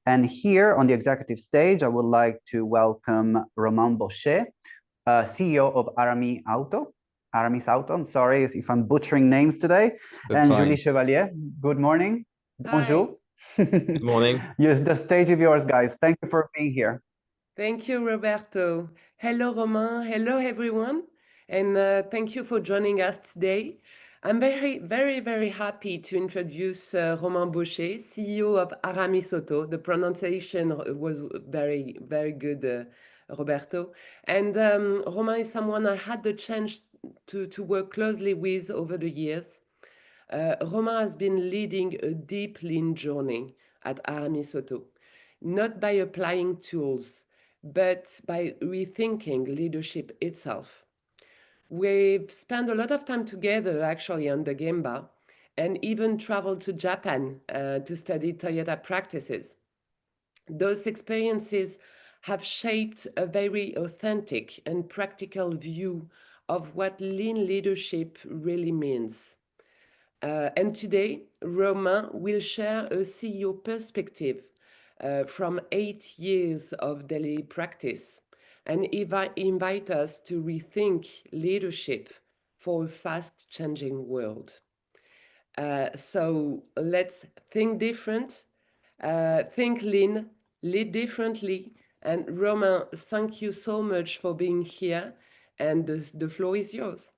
And here on the executive stage, I would like to welcome Romain Bauchet, CEO of Aramis Auto. I'm sorry if I'm butchering names today. That's and fine. Julie Chevalier, good morning. Hi. Bonjour. Good morning. Yes, the stage is yours, guys. Thank you for being here. Thank you, Roberto. Hello, Romain. Hello, everyone. And thank you for joining us today. I'm very happy to introduce Romain Bauchet, CEO of Aramis Auto. The pronunciation was very good, Roberto. And Romain is someone I had the chance to work closely with over the years. Romain has been leading a deep lean journey at Aramis Auto, not by applying tools, but by rethinking leadership itself. We've spent a lot of time together actually on the Gemba and even traveled to Japan to study Toyota practices. Those experiences have shaped a very authentic and practical view of what lean leadership really means. And today, Romain will share a CEO perspective from 8 years of daily practice and invite us to rethink leadership for a fast changing world. So let's think different, think lean, lead differently. And Romain, thank you so much for being here. And the floor is yours.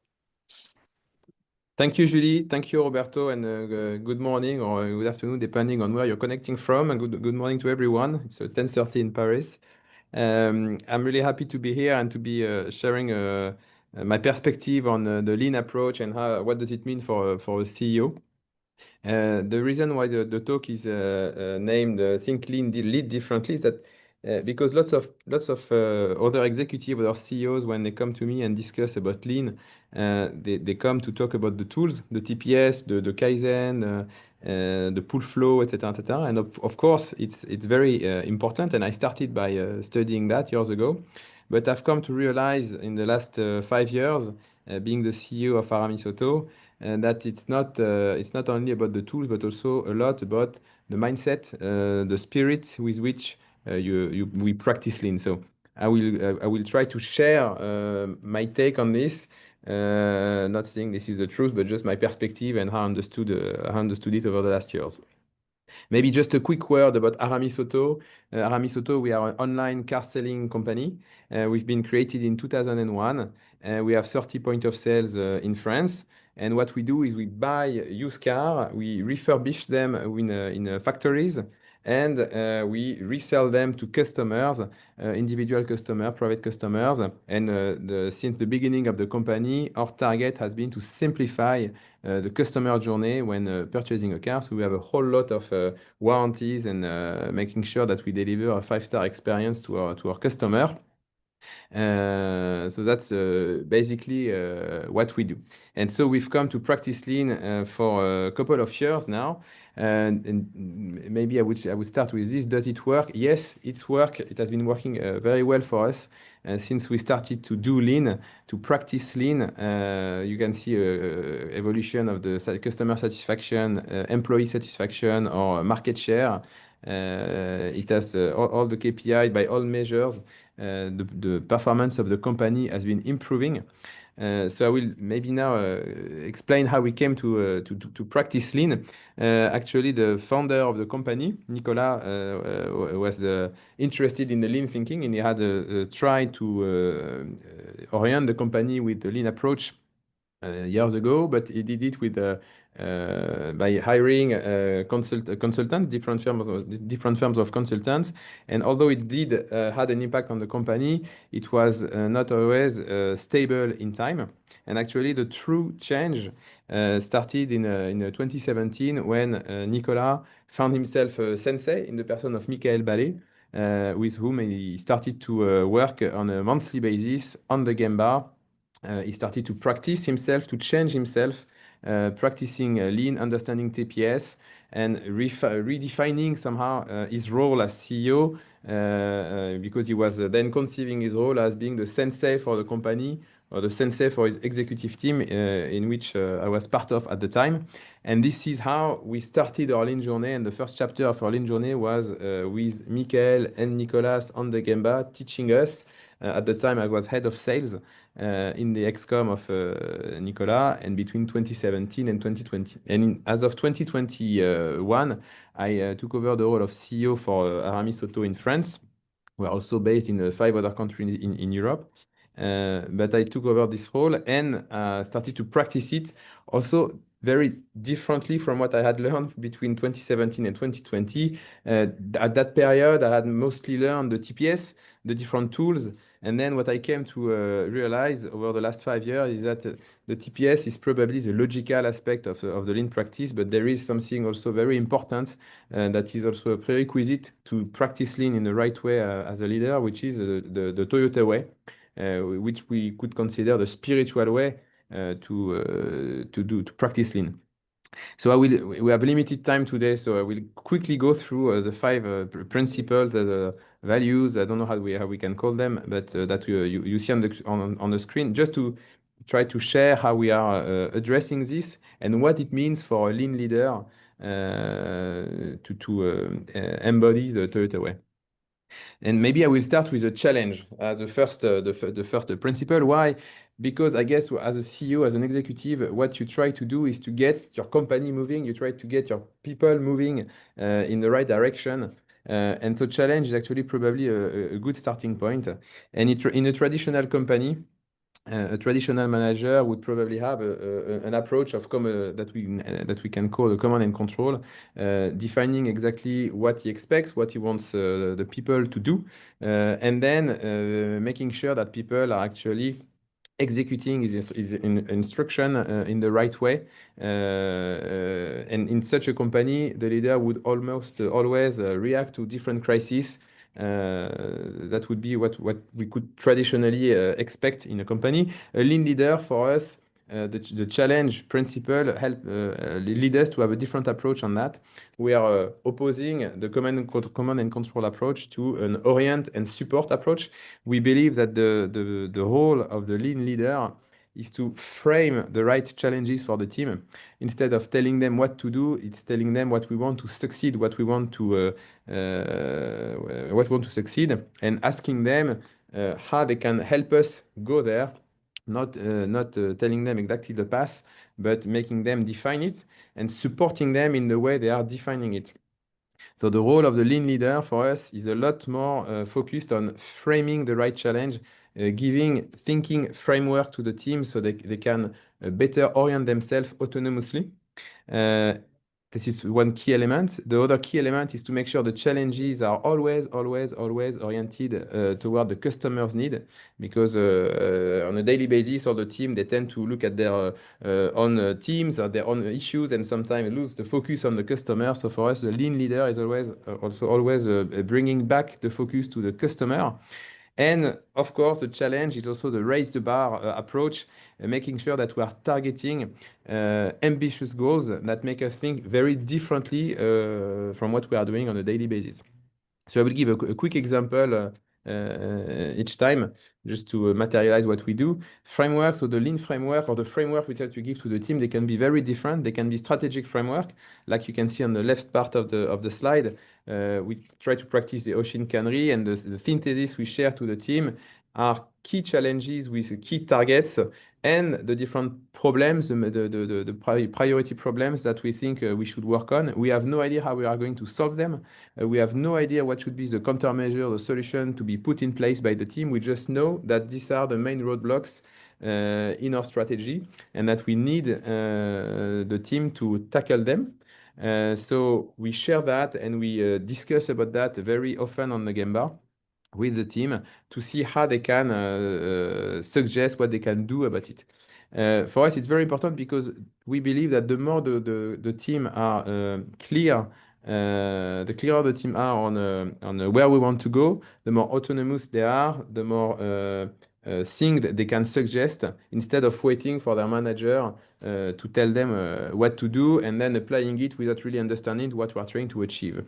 Thank you, Julie. Thank you, Roberto, and good morning or good afternoon, depending on where you're connecting from. And good morning to everyone. It's 10:30 in Paris. I'm really happy to be here and to be sharing my perspective on the lean approach and what does it mean for a CEO. The reason why the talk is named Think Lean, Lead Differently is that because lots of other executives or CEOs, when they come to me and discuss about lean, they come to talk about the tools, the TPS, the Kaizen, the pull flow, etc., etc. And of course, it's very important. And I started by studying that years ago. But I've come to realize in the last 5 years, being the CEO of Aramis Auto, and that it's not only about the tools, but also a lot about the mindset, the spirit with which we practice lean. So I will try to share my take on this. Not saying this is the truth, but just my perspective and how I understood it over the last years. Maybe just a quick word about Aramis Auto. Aramis Auto, we are an online car selling company. We've been created in 2001. We have 30 points of sales in France. And what we do is we buy used car, we refurbish them in factories, and we resell them to customers, individual customers, private customers. And since the beginning of the company, our target has been to simplify the customer journey when purchasing a car. So we have a whole lot of warranties and making sure that we deliver a 5-star experience to our customer. So that's basically what we do. And so we've come to practice lean for a couple of years now. And maybe I would start with this. Does it work? Yes, it's work. It has been working very well for us since we started to do lean, to practice lean. You can see evolution of the customer satisfaction, employee satisfaction, or market share. It has all the KPI by all measures. The performance of the company has been improving. So I will maybe now explain how we came to practice lean. Actually, the founder of the company, Nicolas, was interested in the lean thinking, and he had tried to orient the company with the lean approach years ago, but he did it by hiring consultants, different firms of consultants. And although it did had an impact on the company, it was not always stable in time. And actually, the true change started in 2017 when Nicolas found himself a sensei in the person of Michael Ballet, with whom he started to work on a monthly basis on the Gemba. He started to practice himself, to change himself, practicing lean, understanding TPS, and redefining somehow his role as CEO, because he was then conceiving his role as being the sensei for the company, or the sensei for his executive team, in which I was part of at the time. And this is how we started our lean journey. And the first chapter of our lean journey was with Michael and Nicolas on the Gemba teaching us. At the time, I was head of sales in the XCOM of Nicolas, and between 2017 and 2020. And as of 2021, I took over the role of CEO for Aramis Auto in France. We're also based in 5 other countries in Europe. But I took over this role and started to practice it also very differently from what I had learned between 2017 and 2020. At that period, I had mostly learned the TPS, the different tools. And then what I came to realize over the last 5 years is that the TPS is probably the logical aspect of the lean practice, but there is something also very important that is also a prerequisite to practice lean in the right way as a leader, which is the Toyota way. Which we could consider the spiritual way to practice lean. So we have limited time today, so I will quickly go through the 5 principles, the values. I don't know how we can call them, but that you see on the screen, just to try to share how we are addressing this and what it means for a lean leader to embody the Toyota way. And maybe I will start with a challenge as the first principle. Why? Because I guess as a CEO, as an executive, what you try to do is to get your company moving. You try to get your people moving in the right direction. And the challenge is actually probably a good starting point. And in a traditional company, a traditional manager would probably have an approach of that we can call a command and control, defining exactly what he expects, what he wants the people to do, and then making sure that people are actually executing his instruction in the right way. And in such a company, the leader would almost always react to different crises. That would be what we could traditionally expect in a company. A lean leader for us, the challenge principle help leaders to have a different approach on that. We are opposing the command and control approach to an orient and support approach. We believe that the role of the lean leader is to frame the right challenges for the team. Instead of telling them what to do, it's telling them what we want to succeed, what we want to succeed, and asking them how they can help us go there. Not telling them exactly the path, but making them define it and supporting them in the way they are defining it. So the role of the lean leader for us is a lot more focused on framing the right challenge, giving thinking framework to the team so they can better orient themselves autonomously. This is one key element. The other key element is to make sure the challenges are always oriented toward the customer's need, because on a daily basis, all the team, they tend to look at their own teams or their own issues and sometimes lose the focus on the customer. So for us, the lean leader is always bringing back the focus to the customer. And of course, the challenge is also the raise the bar approach, making sure that we are targeting ambitious goals that make us think very differently from what we are doing on a daily basis. So I will give a quick example each time, just to materialize what we do. Framework, so the lean framework or the framework we try to give to the team, they can be very different. They can be strategic framework, like you can see on the left part of the slide. We try to practice the Oshinkanri, and the synthesis we share to the team are key challenges with key targets and the different problems, the priority problems that we think we should work on. We have no idea how we are going to solve them. We have no idea what should be the countermeasure, the solution to be put in place by the team. We just know that these are the main roadblocks in our strategy and that we need the team to tackle them. So we share that and we discuss about that very often on the Gemba with the team to see how they can suggest what they can do about it. For us, it's very important because we believe that the more the team are clear, the clearer the team are on where we want to go, the more autonomous they are, the more things that they can suggest instead of waiting for their manager to tell them what to do and then applying it without really understanding what we're trying to achieve.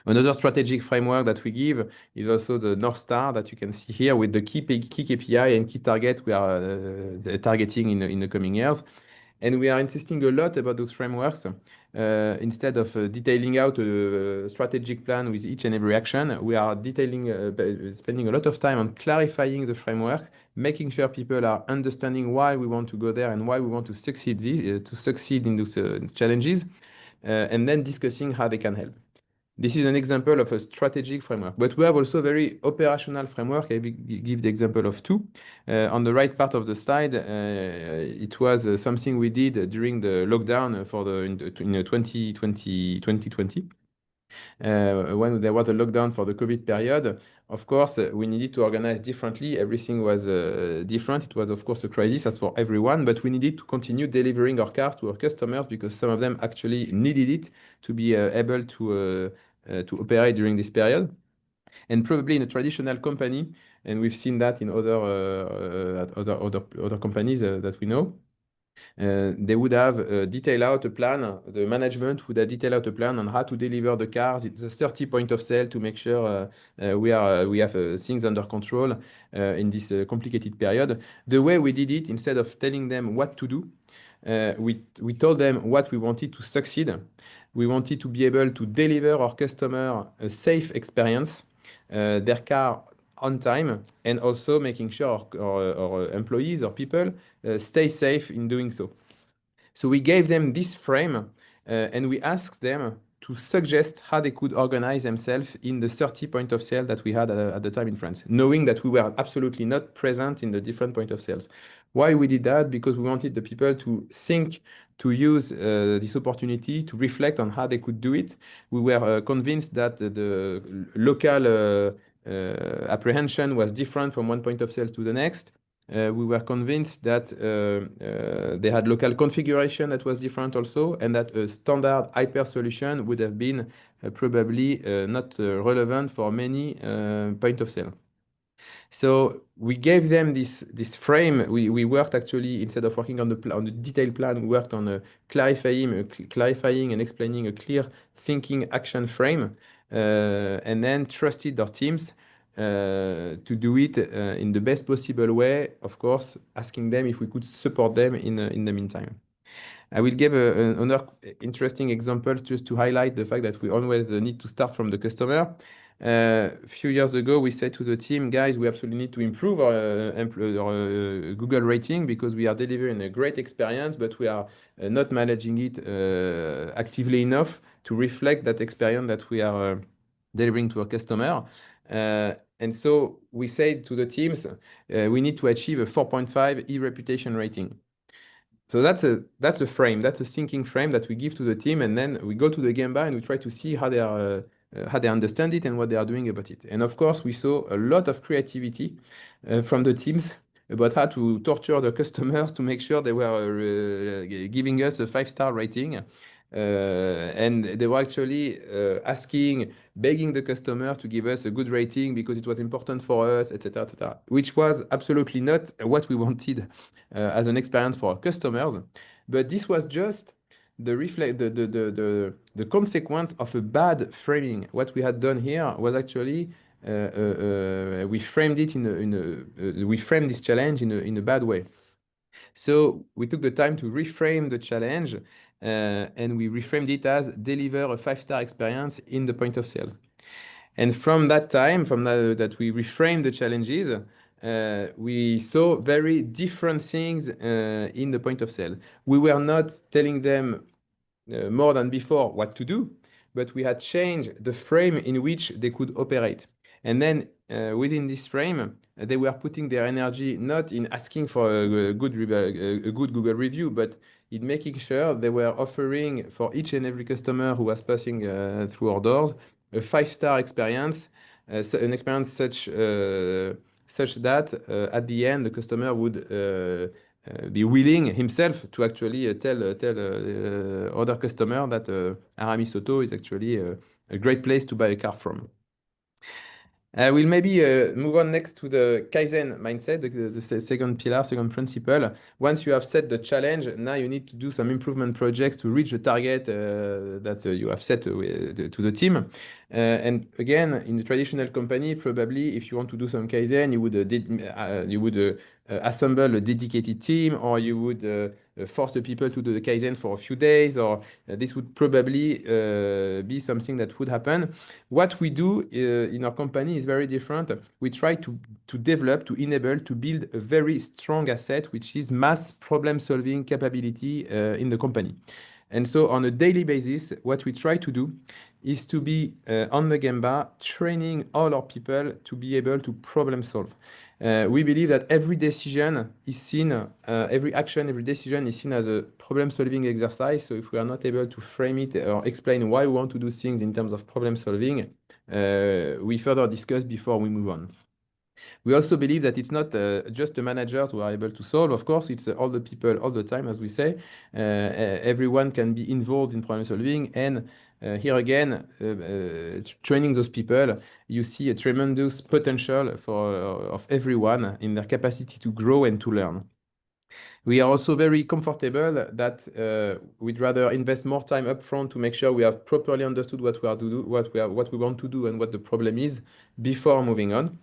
Another strategic framework that we give is also the North Star that you can see here with the key KPI and key target we are targeting in the coming years. And we are insisting a lot about those frameworks. Instead of detailing out a strategic plan with each and every action, we are spending a lot of time on clarifying the framework, making sure people are understanding why we want to go there and why we want to succeed in those challenges, and then discussing how they can help. This is an example of a strategic framework, but we have also a very operational framework. I will give the example of two. On the right part of the slide, it was something we did during the lockdown in 2020. When there was a lockdown for the COVID period, of course, we needed to organize differently. Everything was different. It was, of course, a crisis as for everyone, but we needed to continue delivering our cars to our customers because some of them actually needed it to be able to operate during this period. And probably in a traditional company, and we've seen that in other companies that we know, they would have detailed out a plan. The management would have detailed out a plan on how to deliver the cars, the 30 point of sale to make sure we have things under control in this complicated period. The way we did it, instead of telling them what to do, we told them what we wanted to succeed. We wanted to be able to deliver our customer a safe experience, their car on time, and also making sure our employees or people stay safe in doing so. So we gave them this frame and we asked them to suggest how they could organize themselves in the 30 point of sale that we had at the time in France, knowing that we were absolutely not present in the different point of sales. Why we did that? Because we wanted the people to think, to use this opportunity to reflect on how they could do it. We were convinced that the local apprehension was different from one point of sale to the next. We were convinced that they had local configuration that was different also, and that a standard hyper solution would have been probably not relevant for many point of sale. So we gave them this frame. We worked actually, instead of working on the detailed plan, we worked on clarifying and explaining a clear thinking action frame, and then trusted our teams to do it in the best possible way, of course, asking them if we could support them in the meantime. I will give another interesting example just to highlight the fact that we always need to start from the customer. A few years ago, we said to the team, guys, we absolutely need to improve our Google rating because we are delivering a great experience, but we are not managing it actively enough to reflect that experience that we are delivering to our customer. And so we said to the teams, we need to achieve a 4.5 e-reputation rating. So that's a frame, that's a thinking frame that we give to the team, and then we go to the Gemba and we try to see how they understand it and what they are doing about it. And of course, we saw a lot of creativity from the teams about how to torture the customers to make sure they were giving us a 5-star rating. And they were actually begging the customer to give us a good rating because it was important for us, etc., etc., which was absolutely not what we wanted as an experience for our customers. But this was just the consequence of a bad framing. What we had done here was actually we framed this challenge in a bad way. So we took the time to reframe the challenge, and we reframed it as deliver a 5-star experience in the point of sales. And from that time, that we reframed the challenges, we saw very different things in the point of sale. We were not telling them more than before what to do, but we had changed the frame in which they could operate. And then within this frame, they were putting their energy not in asking for a good Google review, but in making sure they were offering for each and every customer who was passing through our doors a 5-star experience, an experience such that at the end the customer would be willing himself to actually tell other customer that Aramis Auto is actually a great place to buy a car from. We'll maybe move on next to the Kaizen mindset, the second pillar, second principle. Once you have set the challenge, now you need to do some improvement projects to reach the target that you have set to the team. And again, in the traditional company, probably if you want to do some Kaizen, you would assemble a dedicated team, or you would force the people to do the Kaizen for a few days, or this would probably be something that would happen. What we do in our company is very different. We try to develop, to enable, to build a very strong asset, which is mass problem-solving capability in the company. And so on a daily basis, what we try to do is to be on the Gemba, training all our people to be able to problem solve. We believe that every decision is seen, every action, every decision is seen as a problem-solving exercise. So if we are not able to frame it or explain why we want to do things in terms of problem-solving, we further discuss before we move on. We also believe that it's not just the managers who are able to solve. Of course, it's all the people all the time, as we say. Everyone can be involved in problem solving. And here again, training those people, you see a tremendous potential of everyone in their capacity to grow and to learn. We are also very comfortable that we'd rather invest more time upfront to make sure we have properly understood what we want to do and what the problem is before moving on.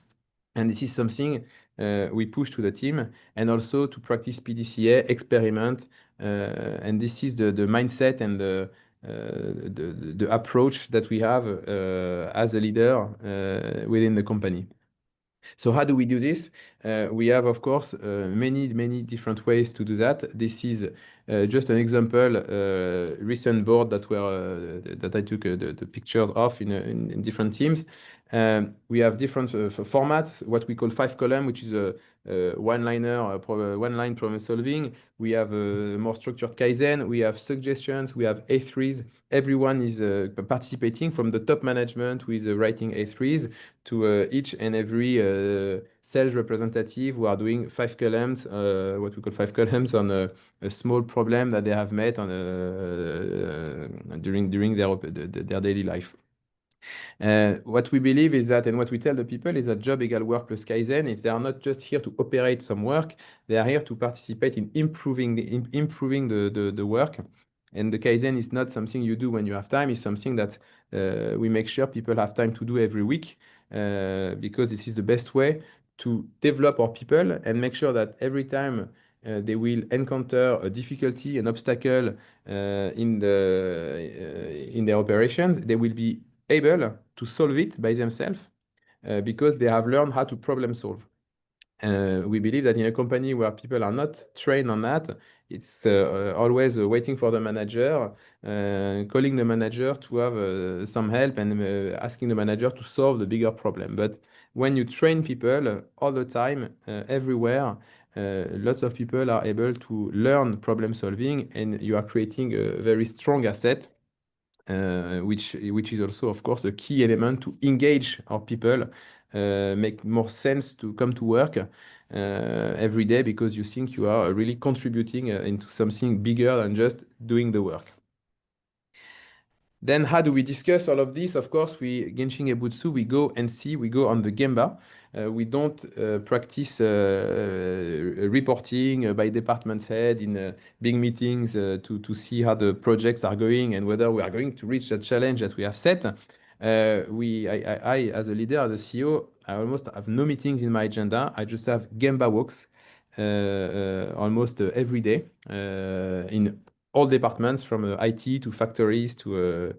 And this is something we push to the team, and also to practice PDCA, experiment. And this is the mindset and the approach that we have as a leader within the company. So how do we do this? We have, of course, many different ways to do that. This is just an example, recent board that I took the pictures of in different teams. We have different formats, what we call 5 column, which is a one-line problem solving. We have a more structured Kaizen. We have suggestions. We have A3s. Everyone is participating, from the top management with writing A3s to each and every sales representative who are doing 5 columns, what we call 5 columns on a small problem that they have met on during their daily life. What we believe is that, and what we tell the people is that job equal work plus Kaizen is they are not just here to operate some work, they are here to participate in improving the work. And the Kaizen is not something you do when you have time, it's something that we make sure people have time to do every week, because this is the best way to develop our people and make sure that every time they will encounter a difficulty, an obstacle in their operations, they will be able to solve it by themselves because they have learned how to problem solve. We believe that in a company where people are not trained on that, it's always waiting for the manager, calling the manager to have some help, and asking the manager to solve the bigger problem. But when you train people all the time, everywhere, lots of people are able to learn problem solving, and you are creating a very strong asset. Which is also, of course, a key element to engage our people, make more sense to come to work every day, because you think you are really contributing into something bigger than just doing the work. Then how do we discuss all of this? Of course, Genshin Ebutsu, we go on the Gemba. We don't practice reporting by department's head in big meetings to see how the projects are going and whether we are going to reach the challenge that we have set. I, as a leader, as a CEO, I almost have no meetings in my agenda. I just have Gemba walks almost every day in all departments, from IT to factories to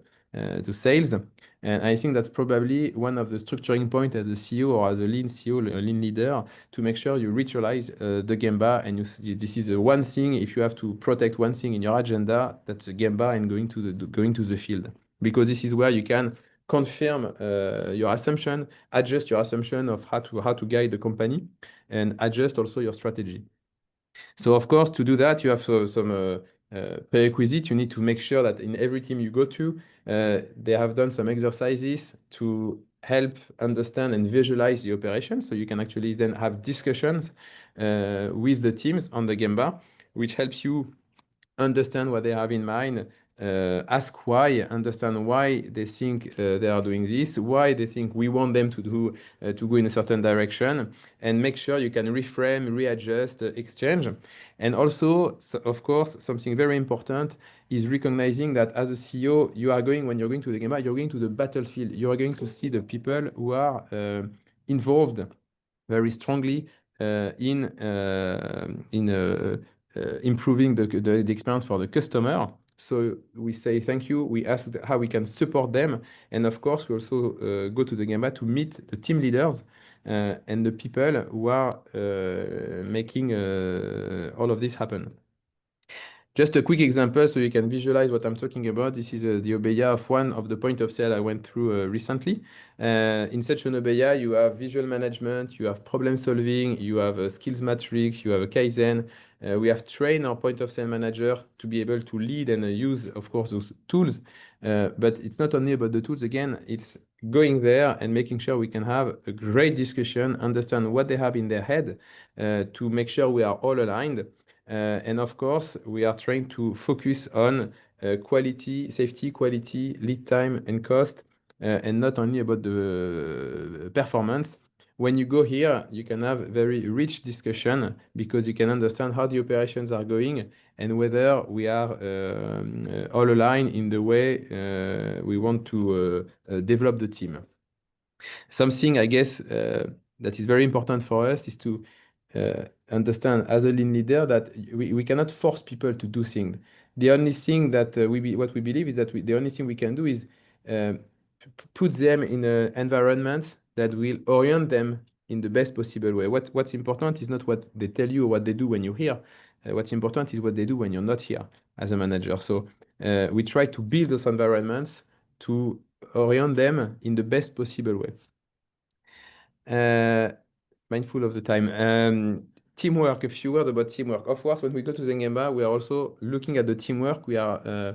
sales. And I think that's probably one of the structuring points as a CEO or as a lean CEO, a lean leader, to make sure you ritualize the Gemba. And this is one thing, if you have to protect one thing in your agenda, that's the Gemba and going to the field. Because this is where you can confirm your assumption, adjust your assumption of how to guide the company, and adjust also your strategy. So of course, to do that, you have some prerequisite. You need to make sure that in every team you go to, they have done some exercises to help understand and visualize the operation. So you can actually then have discussions with the teams on the Gemba, which helps you understand what they have in mind, ask why, understand why they think they are doing this, why they think we want them to do to go in a certain direction, and make sure you can reframe, readjust, exchange. And also, of course, something very important is recognizing that as a CEO, you are going, when you're going to the Gemba, you're going to the battlefield. You are going to see the people who are involved very strongly in improving the experience for the customer. So we say thank you. We ask how we can support them, and of course we also go to the Gemba to meet the team leaders and the people who are making all of this happen. Just a quick example so you can visualize what I'm talking about. This is the Obeya of one of the point of sale I went through recently. In such an Obeya, you have visual management, you have problem solving, you have a skills matrix, you have a Kaizen. We have trained our point of sale manager to be able to lead and use, of course, those tools. But it's not only about the tools. Again, it's going there and making sure we can have a great discussion, understand what they have in their head to make sure we are all aligned. And of course, we are trying to focus on quality, safety, quality, lead time, and cost, and not only about the performance. When you go here, you can have very rich discussion because you can understand how the operations are going and whether we are all aligned in the way we want to develop the team. Something, I guess, that is very important for us is to understand as a lean leader that we cannot force people to do things. The only thing that what we believe is that the only thing we can do is put them in an environment that will orient them in the best possible way. What's important is not what they tell you or what they do when you're here. What's important is what they do when you're not here as a manager. So we try to build those environments to orient them in the best possible way. Mindful of the time. Teamwork, a few words about teamwork. Of course, when we go to the Gemba, we are also looking at the teamwork. We are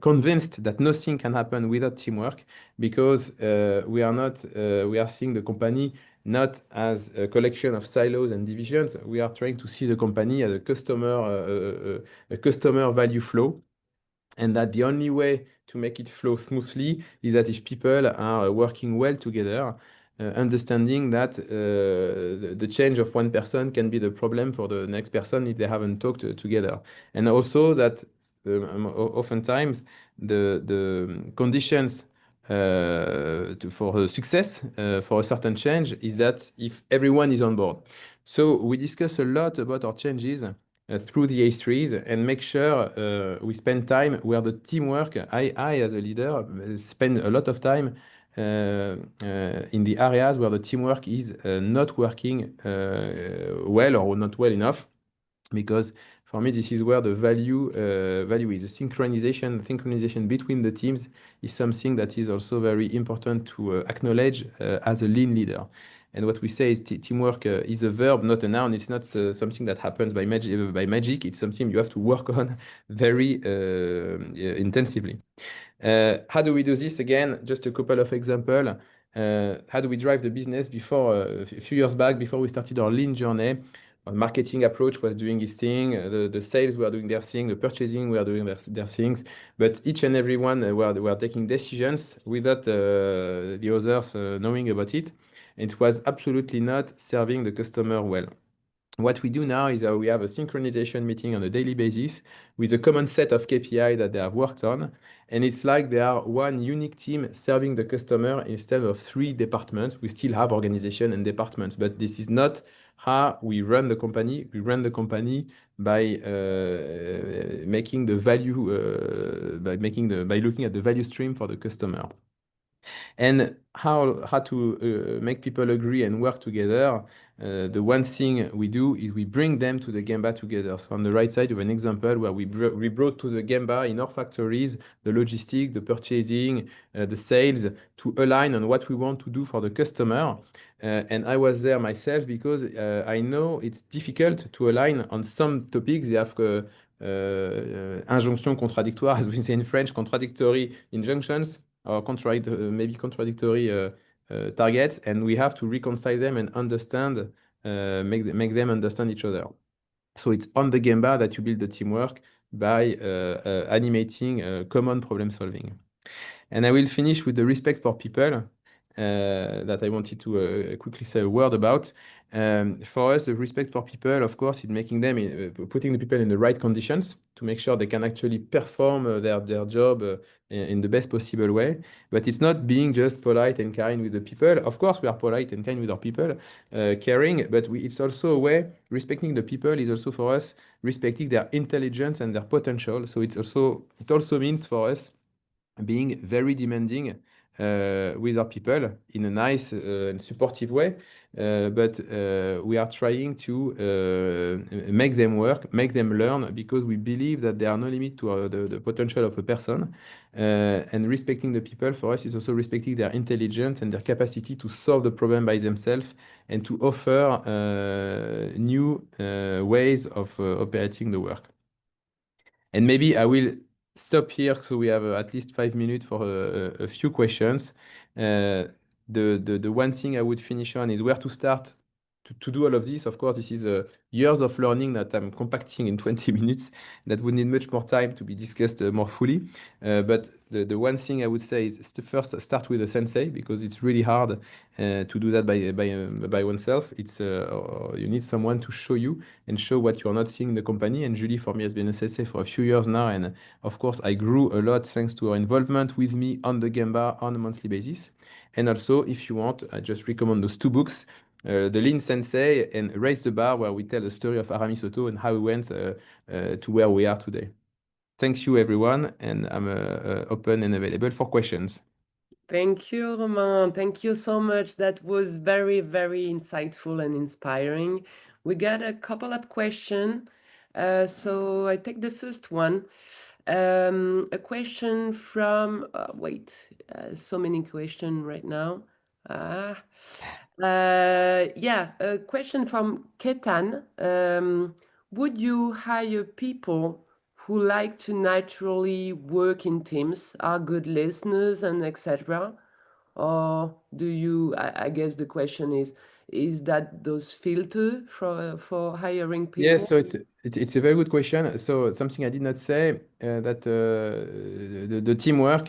convinced that nothing can happen without teamwork because we are seeing the company not as a collection of silos and divisions. We are trying to see the company as a customer value flow. And that the only way to make it flow smoothly is that if people are working well together, understanding that the change of one person can be the problem for the next person if they haven't talked together. And also that oftentimes the conditions for success for a certain change is that if everyone is on board. So we discuss a lot about our changes through the A3s and make sure we spend time where the teamwork, I as a leader, spend a lot of time in the areas where the teamwork is not working well or not well enough, because for me this is where the value is. The synchronization between the teams is something that is also very important to acknowledge as a lean leader. And what we say is teamwork is a verb, not a noun. It's not something that happens by magic. It's something you have to work on very intensively. How do we do this? Again, just a couple of examples. How do we drive the business? Before a few years back, before we started our lean journey, our marketing approach was doing its thing, the sales were doing their thing, the purchasing were doing their things, but each and every one were taking decisions without the others knowing about it. It was absolutely not serving the customer well. What we do now is we have a synchronization meeting on a daily basis with a common set of KPI that they have worked on. And it's like they are one unique team serving the customer instead of 3 departments. We still have organization and departments, but this is not how we run the company. We run the company by making the value, by looking at the value stream for the customer. And how to make people agree and work together. The one thing we do is we bring them to the Gemba together. So on the right side, you have an example where we brought to the Gemba in our factories the logistics, the purchasing, the sales to align on what we want to do for the customer. And I was there myself because I know it's difficult to align on some topics. They have injonction contradictoire, as we say in French, contradictory injunctions, or maybe contradictory targets, and we have to reconcile them and understand, make them understand each other. So it's on the Gemba that you build the teamwork. by animating common problem solving. And I will finish with the respect for people that I wanted to quickly say a word about. For us, the respect for people, of course, is making them, putting the people in the right conditions to make sure they can actually perform their job in the best possible way. But it's not being just polite and kind with the people. Of course, we are polite and kind with our people, caring, but it's also a way, respecting the people is also for us respecting their intelligence and their potential. So it also means for us being very demanding with our people in a nice and supportive way. But we are trying to make them work, make them learn, because we believe that there are no limit to the potential of a person. And respecting the people for us is also respecting their intelligence and their capacity to solve the problem by themselves and to offer new ways of operating the work. And maybe I will stop here so we have at least 5 minutes for a few questions. The one thing I would finish on is where to start to do all of this. Of course, this is years of learning that I'm compacting in 20 minutes. That would need much more time to be discussed more fully. But the one thing I would say is to first start with a sensei, because it's really hard to do that by oneself. You need someone to show you and show what you're not seeing in the company. And Julie, for me, has been a sensei for a few years now. And of course, I grew a lot thanks to her involvement with me on the Gemba on a monthly basis. And also, if you want, I just recommend those two books, The Lean Sensei and Raise the Bar, where we tell the story of Aramis Soto and how we went to where we are today. Thank you, everyone. And I'm open and available for questions. Thank you, Romain. Thank you so much. That was very, very insightful and inspiring. We got a couple of questions. So I take the first one. A question from, so many questions right now. Yeah, a question from Ketan. Would you hire people who like to naturally work in teams, are good listeners, and etc.? Or do you, I guess the question is that those filter for hiring Yes, people? so it's a very good question. So something I did not say that the teamwork,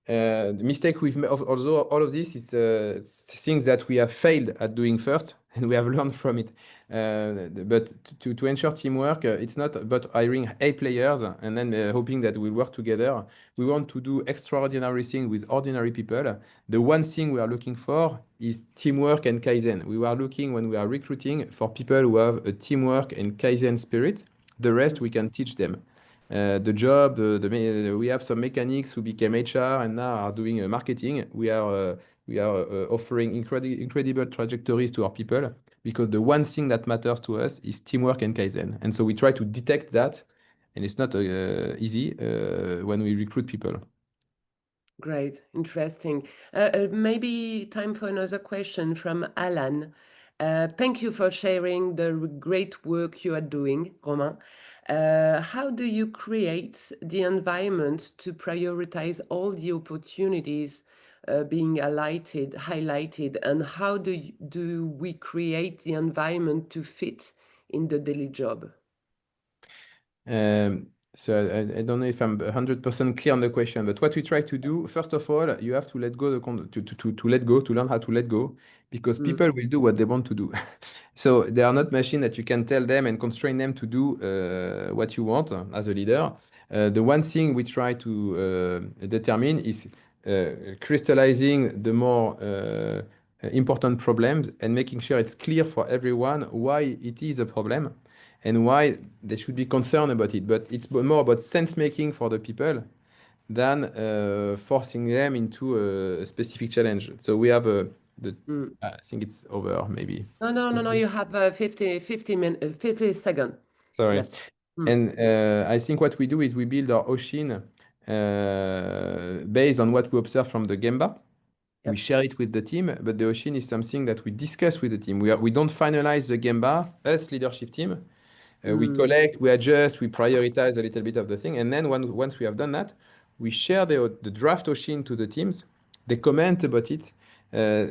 the mistake we've made, although all of this is things that we have failed at doing first, and we have learned from it. But to ensure teamwork, it's not about hiring A players and then hoping that we'll work together. We want to do extraordinary things with ordinary people. The one thing we are looking for is teamwork and Kaizen. We are looking, when we are recruiting, for people who have a teamwork and Kaizen spirit. The rest we can teach them. The job, we have some mechanics who became HR and now are doing marketing. We are offering incredible trajectories to our people, because the one thing that matters to us is teamwork and Kaizen. And so we try to detect that, and it's not easy when we recruit people. Great, interesting. Maybe time for another question from Alan. Thank you for sharing the great work you are doing, Romain. How do you create the environment to prioritize all the opportunities being highlighted, and how do we create the environment to fit in the daily job? So I don't know if I'm 100% clear on the question, but what we try to do, first of all, you have to let go to let go, to learn how to let go, because people will do what they want to do. So they are not machines that you can tell them and constrain them to do what you want as a leader. The one thing we try to determine is crystallizing the more important problems and making sure it's clear for everyone why it is a problem and why they should be concerned about it. But it's more about sense making for the people than forcing them into a specific challenge. So we have I think it's over maybe. No. You have 50 seconds. Sorry. Left. And I think what we do is we build our Oshin based on what we observe from the Gemba. We Yep. share it with the team, but the Oshin is something that we discuss with the team. We don't finalize the Gemba, us leadership team. We collect, we adjust, we prioritize a little bit of the thing. And then once we have done that, we share the draft Oshin to the teams. They comment about it.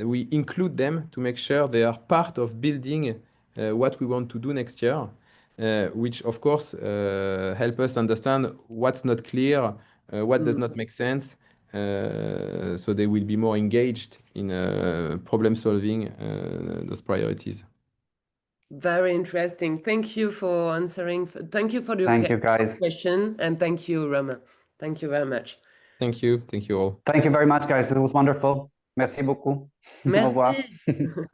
We include them to make sure they are part of building what we want to do next year. which of course help us understand what's not clear, what does not make sense, so they will be more engaged in problem solving those priorities. Very interesting. Thank you for answering. Thank you for the Thank you, guys. question, and thank you, Romain. Thank you very much. Thank you. Thank you all. Thank you very much, guys. It was wonderful. Merci beaucoup. Au revoir. Merci.